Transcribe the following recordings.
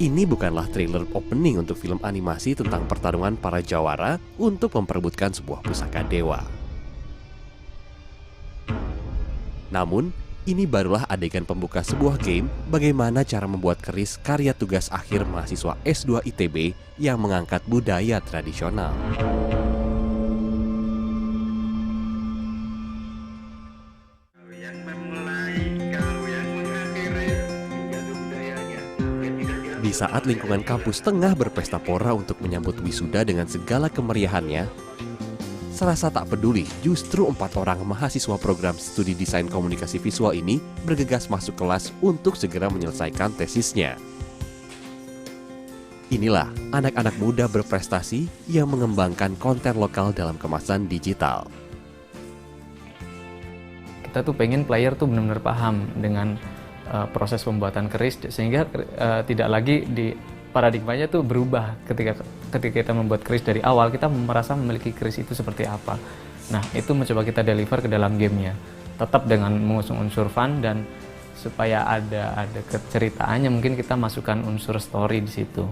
Ini bukanlah trailer opening untuk film animasi tentang pertarungan para jawara untuk memperebutkan sebuah pusaka dewa. Namun, ini barulah adegan pembuka sebuah game bagaimana cara membuat keris karya tugas akhir mahasiswa S2 ITB yang mengangkat budaya tradisional. Di saat lingkungan kampus tengah berpesta pora untuk menyambut wisuda dengan segala kemeriahannya, serasa tak peduli, justru 4 orang mahasiswa program studi desain komunikasi visual ini bergegas masuk kelas untuk segera menyelesaikan tesisnya. Inilah anak-anak muda berprestasi yang mengembangkan konten lokal dalam kemasan digital. Kita tuh pengen player tuh benar-benar paham dengan proses pembuatan keris, sehingga tidak lagi di paradigmanya tuh berubah ketika kita membuat keris dari awal, kita merasa memiliki keris itu seperti apa. Nah, itu mencoba kita deliver ke dalam gamenya, tetap dengan mengusung unsur fun, dan supaya ada keceritaannya mungkin kita masukkan unsur story di situ.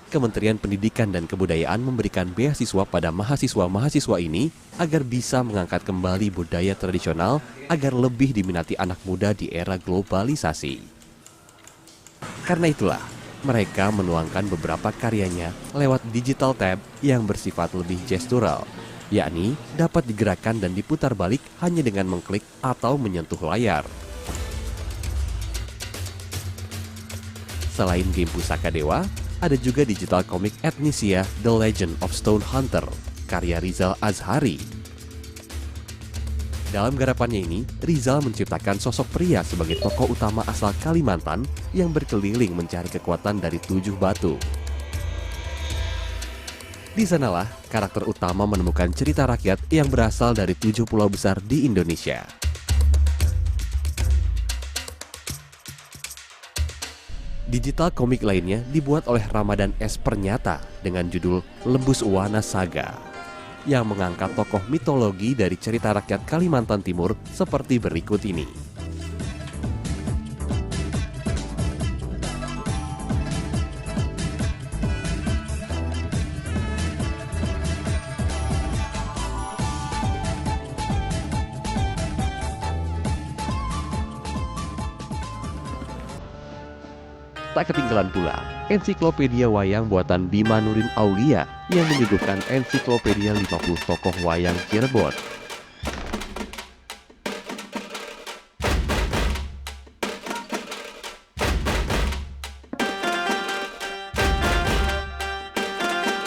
Kementerian Pendidikan dan Kebudayaan memberikan beasiswa pada mahasiswa-mahasiswa ini agar bisa mengangkat kembali budaya tradisional agar lebih diminati anak muda di era globalisasi. Karena itulah, mereka menuangkan beberapa karyanya lewat digital tab yang bersifat lebih gestural, yakni dapat digerakkan dan diputar balik hanya dengan mengklik atau menyentuh layar. Selain game Pusaka Dewa, ada juga digital komik Ethnisia The Legend of Stone Hunter, karya Rizal Azhari. Dalam garapannya ini, Rizal menciptakan sosok pria sebagai tokoh utama asal Kalimantan yang berkeliling mencari kekuatan dari 7 batu. Di sanalah karakter utama menemukan cerita rakyat yang berasal dari 7 pulau besar di Indonesia. Digital komik lainnya dibuat oleh Ramadan S. Pernyata dengan judul Lembus Wana Saga, yang mengangkat tokoh mitologi dari cerita rakyat Kalimantan Timur seperti berikut ini. Tak ketinggalan pula, ensiklopedia wayang buatan Bima Nurin Aulia yang menyuguhkan ensiklopedia 50 tokoh wayang Cirebon.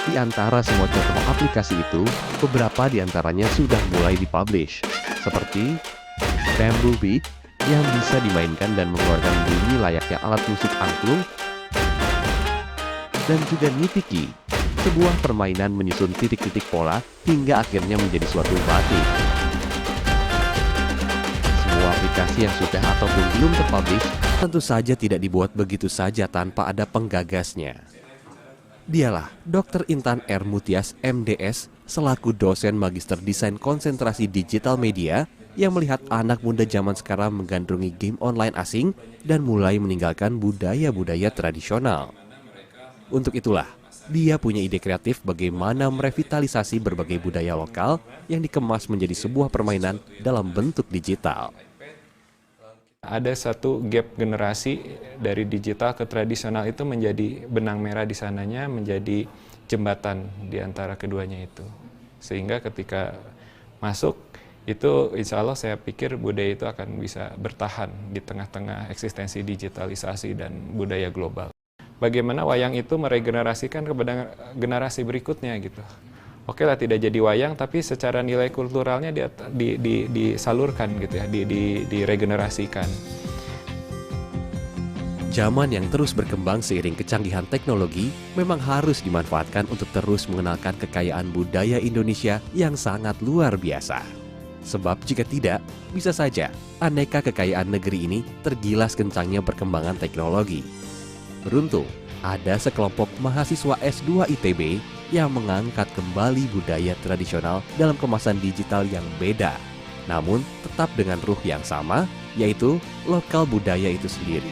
Di antara semua contoh aplikasi itu, beberapa di antaranya sudah mulai dipublish, seperti Bamboo Beat, yang bisa dimainkan dan mengeluarkan bunyi layaknya alat musik angklung, dan juga Nitiki, sebuah permainan menyusun titik-titik pola hingga akhirnya menjadi suatu batik. Semua aplikasi yang sudah ataupun belum terpublish tentu saja tidak dibuat begitu saja tanpa ada penggagasnya. Dialah Dr. Intan R. Mutias, MDS, selaku dosen Magister Desain Konsentrasi Digital Media, yang melihat anak muda zaman sekarang menggandrungi game online asing dan mulai meninggalkan budaya-budaya tradisional. Untuk itulah, dia punya ide kreatif bagaimana merevitalisasi berbagai budaya lokal yang dikemas menjadi sebuah permainan dalam bentuk digital. Ada satu gap generasi dari digital ke tradisional, itu menjadi benang merah di sananya, menjadi jembatan di antara keduanya itu. Sehingga ketika masuk, itu insya Allah saya pikir budaya itu akan bisa bertahan di tengah-tengah eksistensi digitalisasi dan budaya global. Bagaimana wayang itu meregenerasikan kepada generasi berikutnya gitu. Oke lah, tidak jadi wayang, tapi secara nilai kulturalnya disalurkan gitu ya, diregenerasikan. Zaman yang terus berkembang seiring kecanggihan teknologi memang harus dimanfaatkan untuk terus mengenalkan kekayaan budaya Indonesia yang sangat luar biasa. Sebab jika tidak, bisa saja aneka kekayaan negeri ini tergilas kencangnya perkembangan teknologi. Beruntung, ada sekelompok mahasiswa S2 ITB yang mengangkat kembali budaya tradisional dalam kemasan digital yang beda, namun tetap dengan ruh yang sama, yaitu lokal budaya itu sendiri.